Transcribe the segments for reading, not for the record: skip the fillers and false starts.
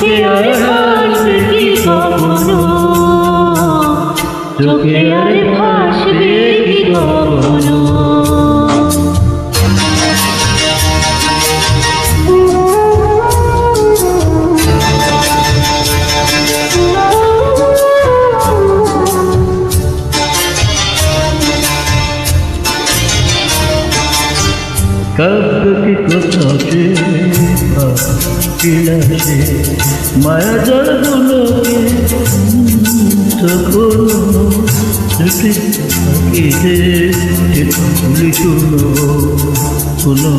চোখে আর আসবে কি কখনো, চোখে আর ভাসবে কি কখনো। कब की कथा से বিলাসে মায়া জল গুলোকে তখন থাকিতে ভুলি শুনো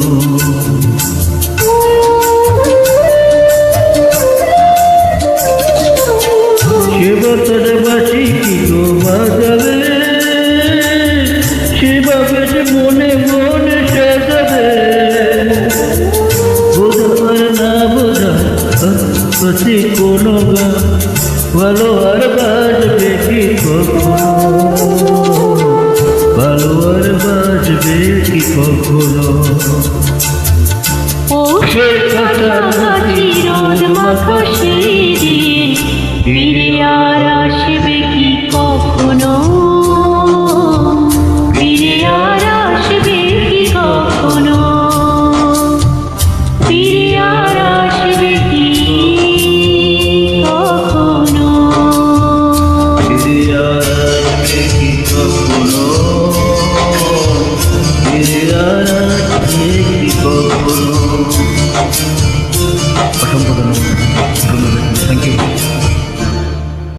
শিবতর বাসি কি গো বাজাবে শিবাবে মনে মনে সাজাবে বোঝার না বোঝা পতি কোনো গান ভালো আর বাজবে কি কখনো, ভালো আর বাজবে কি কখনো। ও সে কাছাকাছি রোদ মাখা সেই দিন ফিরে আর আসবে কি কখনো, ফিরে আর আসবে কি কখনো, ফিরে আর আসবে কি কখনো, ফিরে আর আসবে কি কখনো, ফিরে আর আসবে কি কখনো।